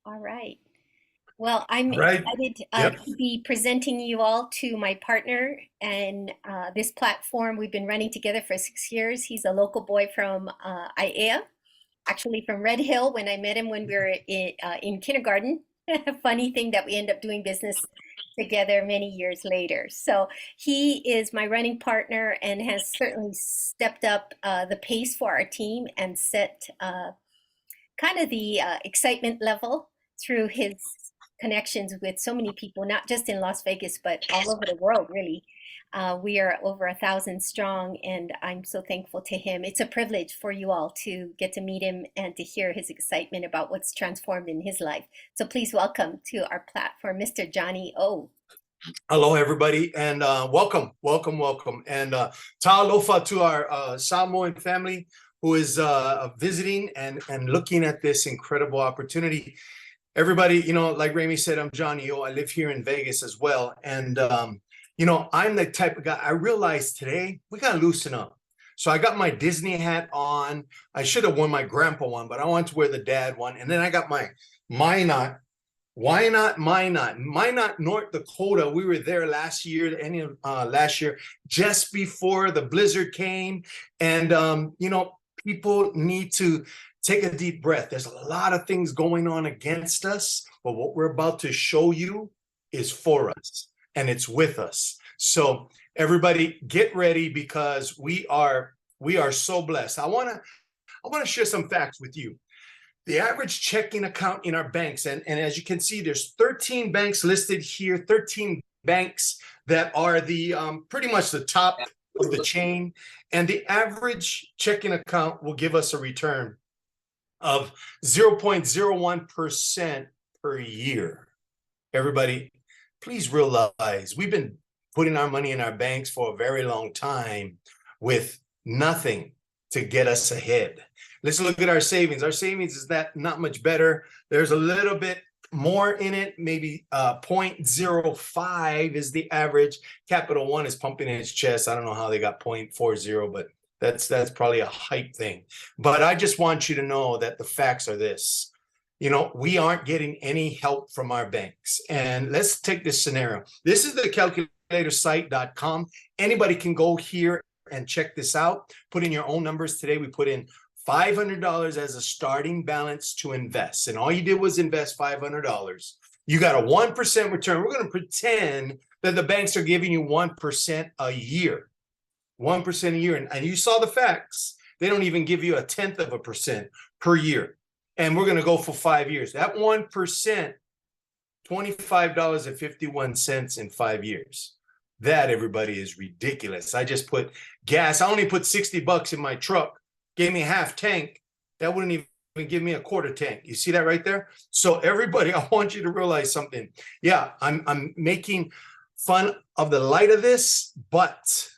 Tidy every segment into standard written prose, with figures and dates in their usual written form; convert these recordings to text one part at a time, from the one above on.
All right. Well, I'm All right. excited Yep. to be presenting you all to my partner and this platform. We've been running together for 6 years. He's a local boy from IAEA, actually from Red Hill when I met him when we were in kindergarten. Funny thing that we end up doing business together many years later. So he is my running partner and has certainly stepped up the pace for our team and set kind of the excitement level through his connections with so many people, not just in Las Vegas, but all over the world, really. We are over 1,000 strong, and I'm so thankful to him. It's a privilege for you all to get to meet him and to hear his excitement about what's transformed in his life. So please welcome to our platform, Mr. Johnny O. Hello, everybody, and welcome, welcome, welcome. And ta'alofa to our Samoan family who is visiting and looking at this incredible opportunity. Everybody, like Ramey said, I'm JohnnyO. I live here in Vegas as well. And, I'm the type of guy, I realized today we got to loosen up. So I got my Disney hat on. I should have worn my grandpa one, but I want to wear the dad one. And then I got my Minot. Why not Minot? Minot, North Dakota. We were there last year, the end of last year, just before the blizzard came. And, people need to take a deep breath. There's a lot of things going on against us, but what we're about to show you is for us and it's with us. So everybody get ready because we are so blessed. I want to share some facts with you. The average checking account in our banks, and as you can see, there's 13 banks listed here, 13 banks that are the pretty much the top of the chain. And the average checking account will give us a return of 0.01% per year. Everybody, please realize we've been putting our money in our banks for a very long time with nothing to get us ahead. Let's look at our savings. Our savings is not much better. There's a little bit more in it, maybe 0.05 is the average. Capital One is pumping in its chest. I don't know how they got 0.40, but that's probably a hype thing. But I just want you to know that the facts are this. We aren't getting any help from our banks. And let's take this scenario. This is the calculatorsite.com. Anybody can go here and check this out. Put in your own numbers. Today we put in $500 as a starting balance to invest. And all you did was invest $500. You got a 1% return. We're going to pretend that the banks are giving you 1% a year. 1% a year. And you saw the facts. They don't even give you 0.1% per year. And we're going to go for 5 years. That 1%, $25.51 in 5 years. That, everybody, is ridiculous. I just put gas. I only put $60 in my truck. Gave me a half tank. That wouldn't even give me a quarter tank. You see that right there? So everybody, I want you to realize something. Yeah, I'm making fun of the light of this, but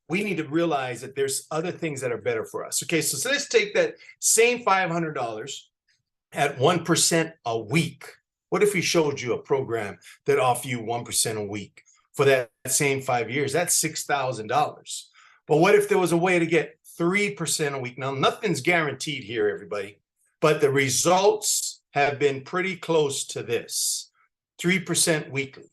we need to realize that there's other things that are better for us. Okay, so let's take that same $500 at 1% a week. What if we showed you a program that offered you 1% a week for that same 5 years? That's $6,000. But what if there was a way to get 3% a week? Now, nothing's guaranteed here, everybody, but the results have been pretty close to this. 3% weekly.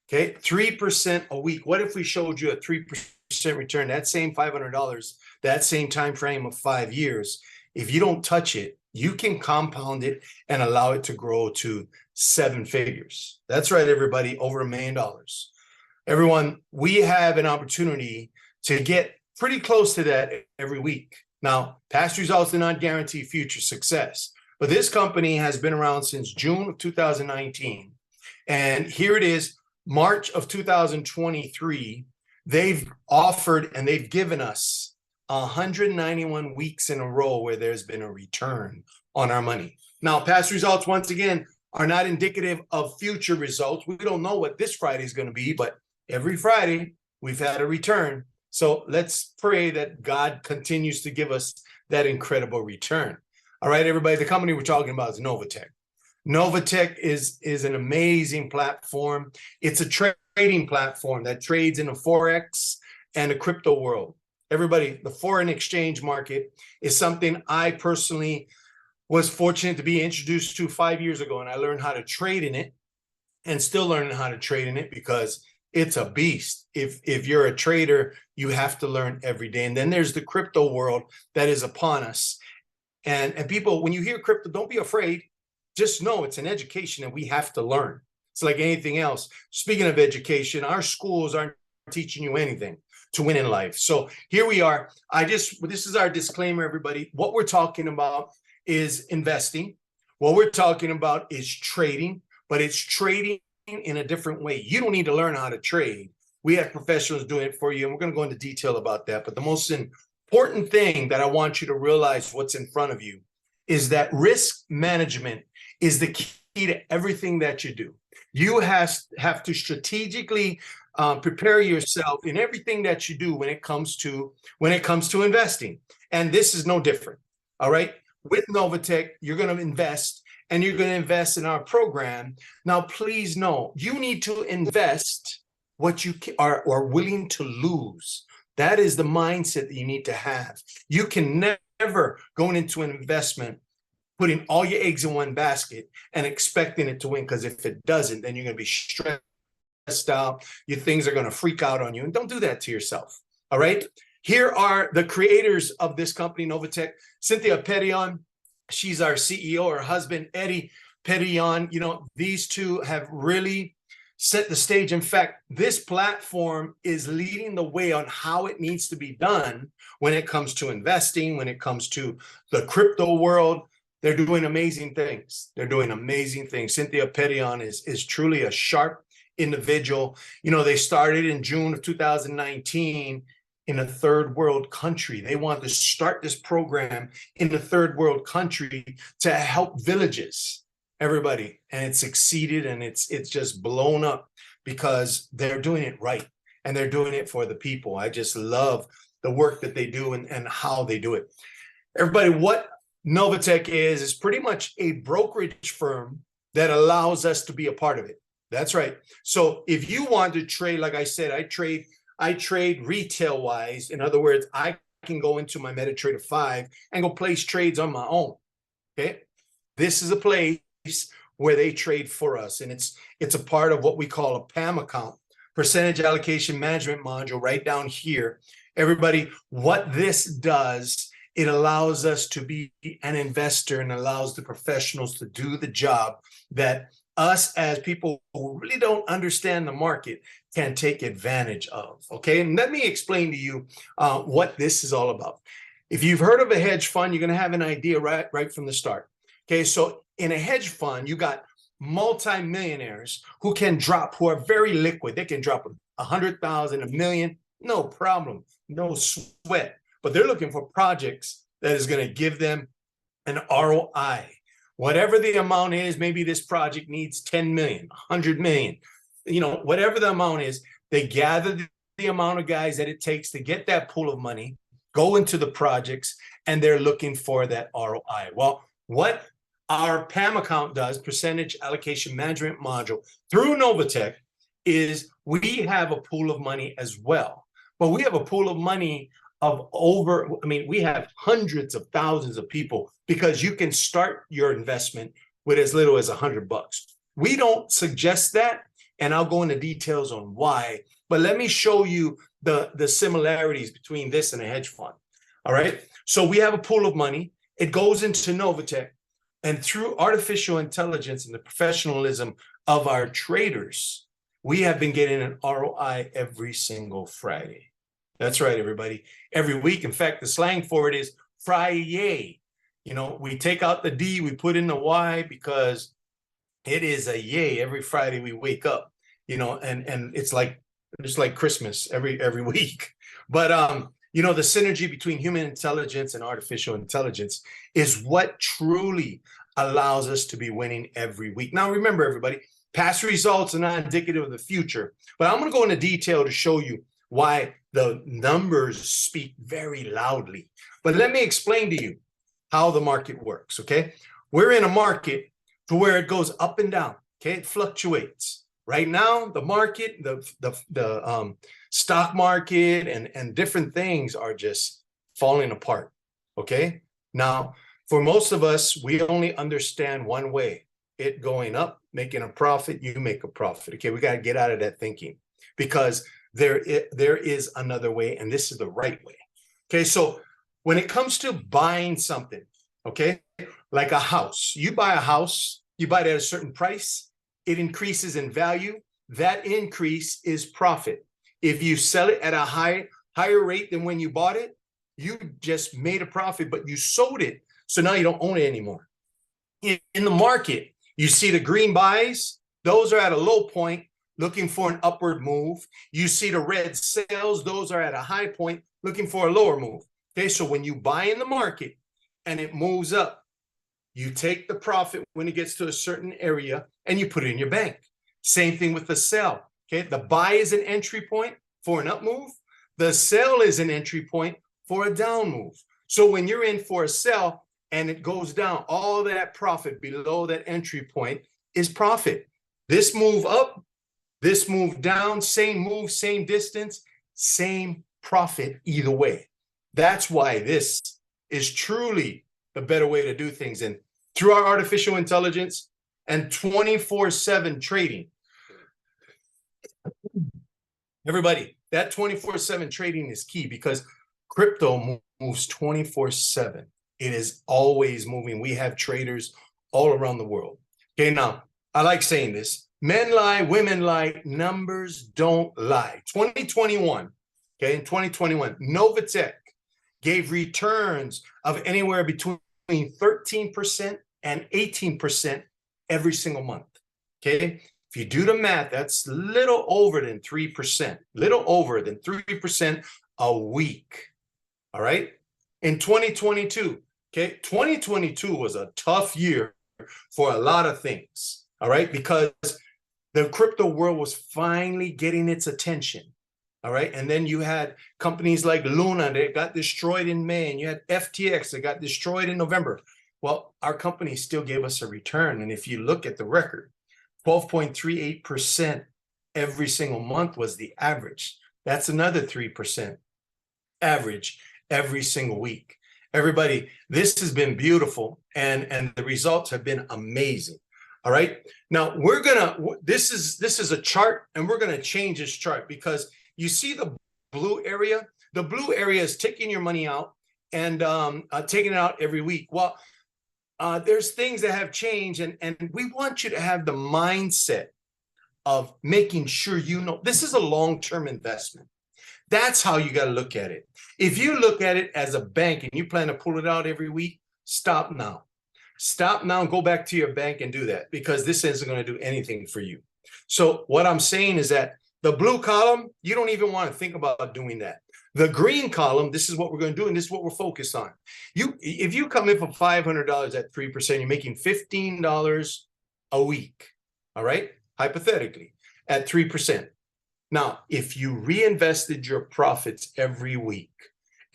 Okay, 3% a week. What if we showed you a 3% return, that same $500, that same time frame of 5 years? If you don't touch it, you can compound it and allow it to grow to 7 figures. That's right, everybody, over $1 million. Everyone, we have an opportunity to get pretty close to that every week. Now, past results do not guarantee future success, but this company has been around since June of 2019. And here it is, March of 2023. They've offered and they've given us 191 weeks in a row where there's been a return on our money. Now, past results, once again, are not indicative of future results. We don't know what this Friday is going to be, but every Friday we've had a return. So let's pray that God continues to give us that incredible return. All right, everybody, the company we're talking about is Novatech. Novatech is an amazing platform. It's a trading platform that trades in the Forex and the crypto world. Everybody, the foreign exchange market is something I personally was fortunate to be introduced to 5 years ago, and I learned how to trade in it, and still learning how to trade in it because it's a beast. If you're a trader, you have to learn every day. And then there's the crypto world that is upon us. And people, when you hear crypto, don't be afraid. Just know it's an education that we have to learn. It's like anything else. Speaking of education, our schools aren't teaching you anything to win in life. So here we are. This is our disclaimer, everybody. What we're talking about is investing. What we're talking about is trading, but it's trading in a different way. You don't need to learn how to trade. We have professionals doing it for you, and we're going to go into detail about that. But the most important thing that I want you to realize what's in front of you is that risk management is the key to everything that you do. You have to strategically prepare yourself in everything that you do when it comes to investing. And this is no different. All right. With Novatech, you're going to invest, and you're going to invest in our program. Now, please know you need to invest what you are willing to lose. That is the mindset that you need to have. You can never go into an investment putting all your eggs in one basket and expecting it to win, because if it doesn't, then you're going to be stressed out. Your things are going to freak out on you, and don't do that to yourself. All right. Here are the creators of this company, Novatech. Cynthia Petillon, she's our CEO. Her husband, Eddie Petillon. You know, these two have really set the stage. In fact, this platform is leading the way on how it needs to be done when it comes to investing, when it comes to the crypto world. They're doing amazing things. They're doing amazing things. Cynthia Petillon is truly a sharp individual. You know, they started in June of 2019 in a third world country. They want to start this program in a third world country to help villages, everybody. And it succeeded, and it's just blown up because they're doing it right, and they're doing it for the people. I just love the work that they do and how they do it. Everybody, what Novatech is pretty much a brokerage firm that allows us to be a part of it. That's right. So if you want to trade, like I said, I trade retail wise. In other words, I can go into my MetaTrader 5 and go place trades on my own. Okay. This is a place where they trade for us. And it's a part of what we call a PAM account, percentage allocation management module, right down here. Everybody, what this does, it allows us to be an investor and allows the professionals to do the job that us as people who really don't understand the market can take advantage of. Okay, and let me explain to you what this is all about. If you've heard of a hedge fund, you're going to have an idea right from the start. Okay, so in a hedge fund, you got multimillionaires who are very liquid. They can drop 100,000, $1 million, no problem, no sweat. But they're looking for projects that is going to give them an ROI. Whatever the amount is, maybe this project needs 10 million, 100 million, you know, whatever the amount is, they gather the amount of guys that it takes to get that pool of money, go into the projects, and they're looking for that ROI. Well, what our PAM account does, percentage allocation management module, through Novatech, is we have a pool of money as well. But we have a pool of money of we have hundreds of thousands of people, because you can start your investment with as little as $100. We don't suggest that, and I'll go into details on why, but let me show you the similarities between this and a hedge fund. All right, so we have a pool of money. It goes into Novatech, and through artificial intelligence and the professionalism of our traders, we have been getting an ROI every single Friday. That's right, everybody. Every week. In fact, the slang for it is Friday. You know, we take out the D, we put in the Y, because it is a yay. Every Friday we wake up, you know, and it's like Christmas every week. But you know, the synergy between human intelligence and artificial intelligence is what truly allows us to be winning every week. Now, remember, everybody, past results are not indicative of the future, but I'm going to go into detail to show you why the numbers speak very loudly. But let me explain to you how the market works, okay? We're in a market to where it goes up and down, okay? It fluctuates. Right now, the market, the stock market and different things are just falling apart, okay? Now, For most of us, we only understand one way, it going up, making a profit, you make a profit. Okay, we got to get out of that thinking, because there is another way, and this is the right way. Okay, so when it comes to buying something, okay, like a house, you buy a house, you buy it at a certain price, it increases in value. That increase is profit. If you sell it at a higher rate than when you bought it, you just made a profit, but you sold it. So now you don't own it anymore. In the market, you see the green buys, those are at a low point, looking for an upward move. You see the red sales, those are at a high point, looking for a lower move. Okay, so when you buy in the market and it moves up, you take the profit when it gets to a certain area and you put it in your bank. Same thing with the sell. Okay, the buy is an entry point for an up move. The sell is an entry point for a down move. So when you're in for a sell and it goes down, all that profit below that entry point is profit. This move up, this move down, same move, same distance, same profit either way. That's why this is truly the better way to do things. And through our artificial intelligence and 24/7 trading, everybody, that 24/7 trading is key, because crypto moves 24/7. It is always moving. We have traders all around the world. Okay, now, I like saying this. Men lie, women lie, numbers don't lie. 2021, okay, in 2021, Novatech gave returns of anywhere between 13% and 18% every single month. Okay, if you do the math, that's little over than 3%, little over than 3% a week. All right, in 2022, okay, 2022 was a tough year for a lot of things. All right, because the crypto world was finally getting its attention. All right, and then you had companies like Luna that got destroyed in May, and you had FTX that got destroyed in November. Well, our company still gave us a return. And if you look at the record, 12.38% every single month was the average. That's another 3% average every single week. Everybody, this has been beautiful, and the results have been amazing. All right, now we're gonna, this is a chart, and we're gonna change this chart, because you see the blue area? The blue area is taking your money out and taking it out every week. Well, there's things that have changed, and we want you to have the mindset of making sure you know this is a long-term investment. That's how you got to look at it. If you look at it as a bank and you plan to pull it out every week, stop now. Stop now and go back to your bank and do that, because this isn't going to do anything for you. So what I'm saying is that the blue column, you don't even want to think about doing that. The green column, this is what we're going to do, and this is what we're focused on. If you come in for $500 at 3%, you're making $15 a week, all right? Hypothetically, at 3%. Now, if you reinvested your profits every week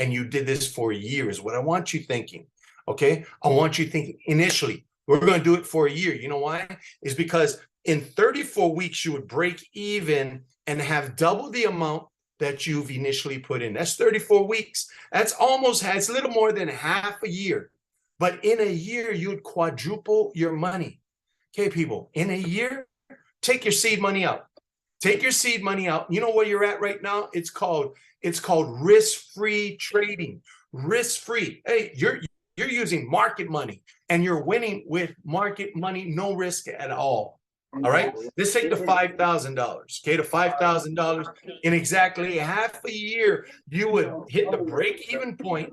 and you did this for years, what I want you thinking, okay? I want you thinking initially, we're going to do it for a year. You know why? Is because in 34 weeks, you would break even and have double the amount that you've initially put in. That's 34 weeks. That's a little more than half a year. But in a year, you'd quadruple your money. Okay, people, in a year, take your seed money out. Take your seed money out. You know where you're at right now? It's called risk-free trading. Risk-free. Hey, you're using market money, and you're winning with market money, no risk at all. All right, let's take the $5,000. Okay, the $5,000 in exactly half a year, you would hit the break-even point.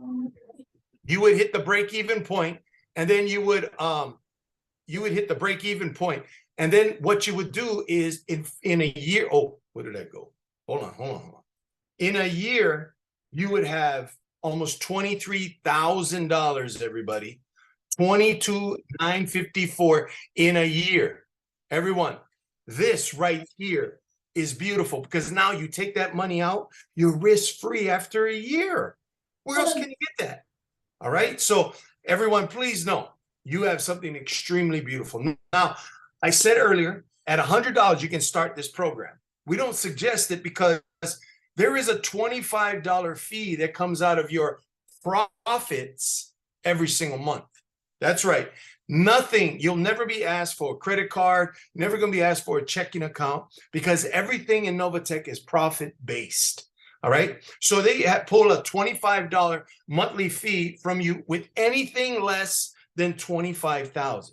You would hit the break-even point, and then you would hit the break-even point. And then what you would do is in a year, oh, where did that go? Hold on. In a year, you would have almost $23,000, everybody. $22,954 in a year. Everyone, this right here is beautiful, because now you take that money out, you're risk-free after a year. Where else can you get that? All right. So everyone, please know you have something extremely beautiful. Now, I said earlier, at $100, you can start this program. We don't suggest it because there is a $25 fee that comes out of your profits every single month. That's right. Nothing. You'll never be asked for a credit card, never going to be asked for a checking account, because everything in Novatech is profit based. All right. So they pull a $25 monthly fee from you with anything less than $25,000.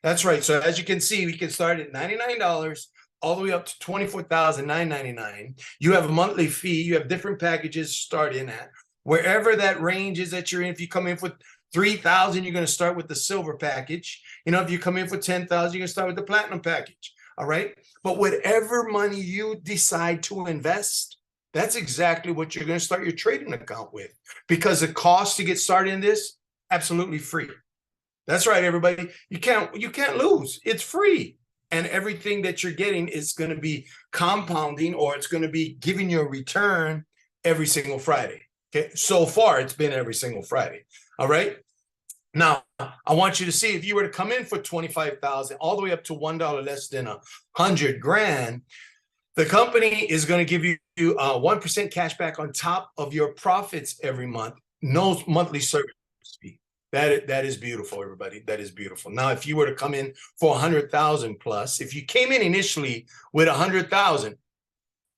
That's right. So as you can see, we can start at $99 all the way up to $24,999. You have a monthly fee. You have different packages to start in at. Wherever that range is that you're in, if you come in for 3,000, you're going to start with the silver package. You know, if you come in for 10,000, you're going to start with the platinum package. All right. But whatever money you decide to invest, that's exactly what you're going to start your trading account with, because the cost to get started in this, absolutely free. That's right, everybody. You can't lose. It's free. And everything that you're getting is going to be compounding, or it's going to be giving you a return every single Friday. Okay. So far, it's been every single Friday. All right. Now, I want you to see, if you were to come in for 25,000 all the way up to $1 less than 100 grand, the company is going to give you 1% cash back on top of your profits every month. No monthly service fee. That is beautiful, everybody. That is beautiful. Now, if you were to come in for 100,000 plus, if you came in initially with 100,000,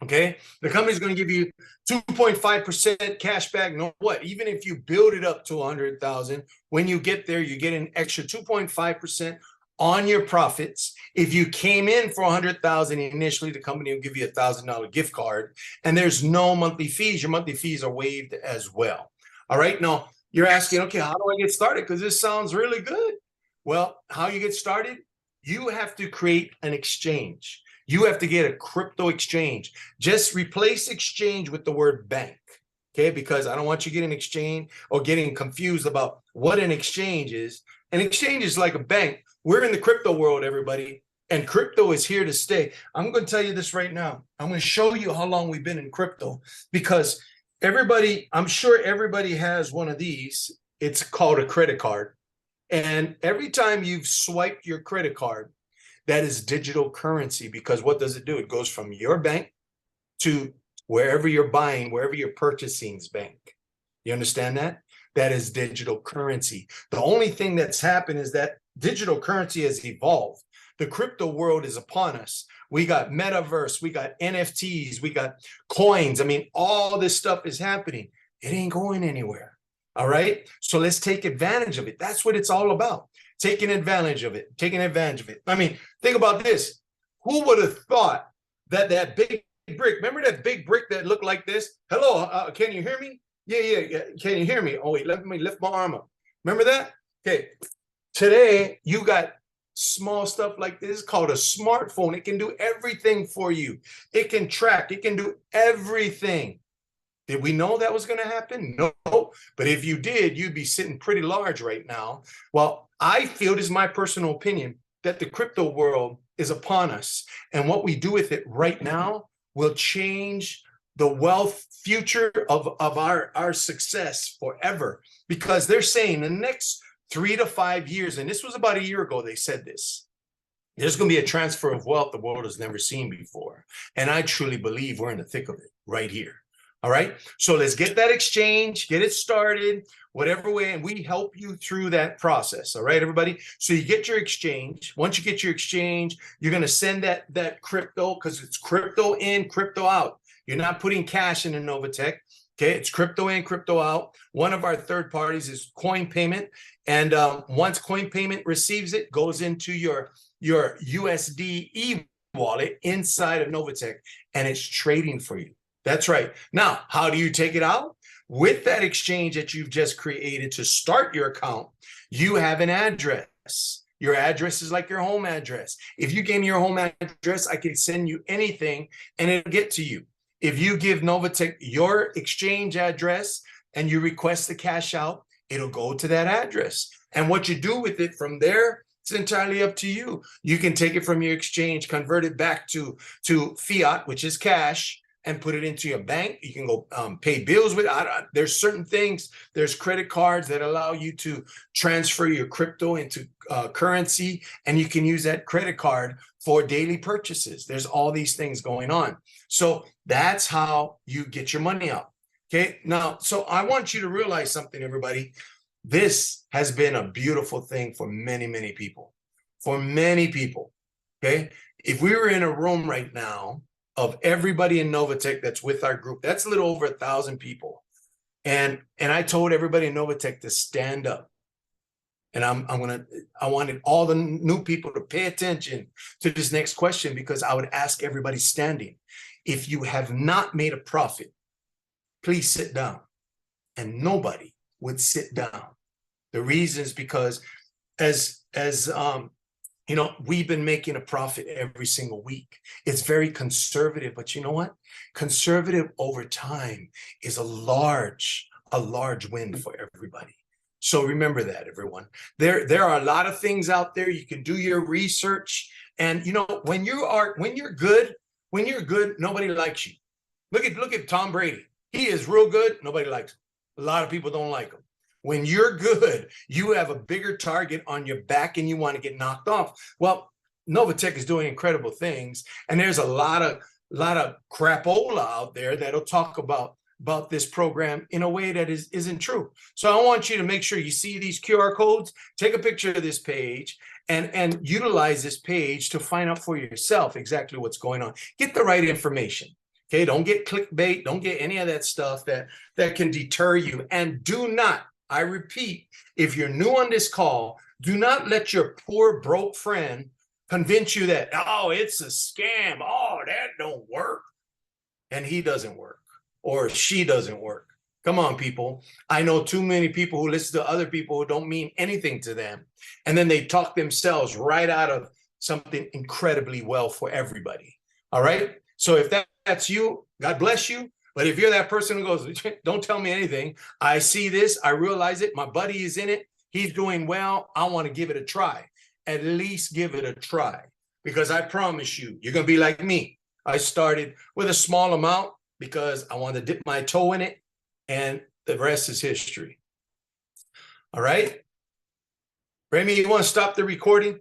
okay, the company's going to give you 2.5% cash back. No, what? Even if you build it up to 100,000, when you get there, you get an extra 2.5% on your profits. If you came in for 100,000 initially, the company will give you $1,000 gift card, and there's no monthly fees. Your monthly fees are waived as well. All right. Now you're asking, okay, how do I get started? Because this sounds really good. Well, how you get started? You have to create an exchange. You have to get a crypto exchange. Just replace exchange with the word bank. Okay, because I don't want you getting exchange or getting confused about what an exchange is. An exchange is like a bank. We're in the crypto world, everybody, and crypto is here to stay. I'm going to tell you this right now. I'm going to show you how long we've been in crypto, because everybody, I'm sure everybody has one of these. It's called a credit card. And every time you've swiped your credit card, that is digital currency, because what does it do? It goes from your bank to wherever you're buying, wherever you're purchasing's bank. You understand that? That is digital currency. The only thing that's happened is that digital currency has evolved. The crypto world is upon us. We got metaverse, we got NFTs, we got coins. I mean, all this stuff is happening. It ain't going anywhere. All right. So let's take advantage of it. That's what it's all about. Taking advantage of it, taking advantage of it. I mean, think about this. Who would have thought that that big brick, remember that big brick that looked like this? Hello, can you hear me? Yeah. Can you hear me? Oh, wait, let me lift my arm up. Remember that? Okay. Today, you got small stuff like this called a smartphone. It can do everything for you. It can track. It can do everything. Did we know that was going to happen? No. But if you did, you'd be sitting pretty large right now. Well, I feel, this is my personal opinion, that the crypto world is upon us. And what we do with it right now will change the wealth future of our success forever. Because they're saying the next 3 to 5 years, and this was about a year ago, they said this, there's going to be a transfer of wealth the world has never seen before. And I truly believe we're in the thick of it right here. All right. So let's get that exchange, get it started, whatever way, and we help you through that process. All right, everybody. So you get your exchange. Once you get your exchange, you're going to send that crypto, because it's crypto in, crypto out. You're not putting cash in Novatech. Okay, it's crypto in, crypto out. One of our third parties is Coin Payment. And once Coin Payment receives it, goes into your USD e-wallet inside of Novatech, and it's trading for you. That's right. Now, how do you take it out? With that exchange that you've just created to start your account, you have an address. Your address is like your home address. If you gave me your home address, I can send you anything and it'll get to you. If you give Novatech your exchange address and you request the cash out, it'll go to that address. And what you do with it from there, it's entirely up to you. You can take it from your exchange, convert it back to fiat, which is cash, and put it into your bank. You can go pay bills with it. There's certain things. There's credit cards that allow you to transfer your crypto into currency, and you can use that credit card for daily purchases. There's all these things going on. So that's how you get your money out. Okay. Now, so I want you to realize something, everybody. This has been a beautiful thing for many, many people. For many people, okay? If we were in a room right now of everybody in Novatech that's with our group, that's a little over 1,000 people. And I told everybody in Novatech to stand up. And I wanted all the new people to pay attention to this next question, because I would ask everybody standing, if you have not made a profit, please sit down. And nobody would sit down. The reason is because as you know, we've been making a profit every single week. It's very conservative, but you know what? Conservative over time is a large win for everybody. So remember that, everyone. There are a lot of things out there. You can do your research. And you know, when you're good, nobody likes you. Look at Tom Brady. He is real good. Nobody likes him. A lot of people don't like him. When you're good, you have a bigger target on your back and you want to get knocked off. Well, Novatech is doing incredible things. And there's a lot of crapola out there that'll talk about this program in a way that isn't true. So I want you to make sure you see these QR codes, take a picture of this page, and utilize this page to find out for yourself exactly what's going on. Get the right information. Okay, don't get clickbait, don't get any of that stuff that can deter you. And do not, I repeat, if you're new on this call, do not let your poor broke friend convince you that, oh, it's a scam. Oh, that don't work. And he doesn't work, or she doesn't work. Come on, people. I know too many people who listen to other people who don't mean anything to them. And then they talk themselves right out of something incredibly well for everybody. All right. So if that's you, God bless you. But if you're that person who goes, don't tell me anything, I see this, I realize it, my buddy is in it, he's doing well, I want to give it a try. At least give it a try, because I promise you, you're going to be like me. I started with a small amount because I wanted to dip my toe in it, and the rest is history. All right. Remy, you want to stop the recording?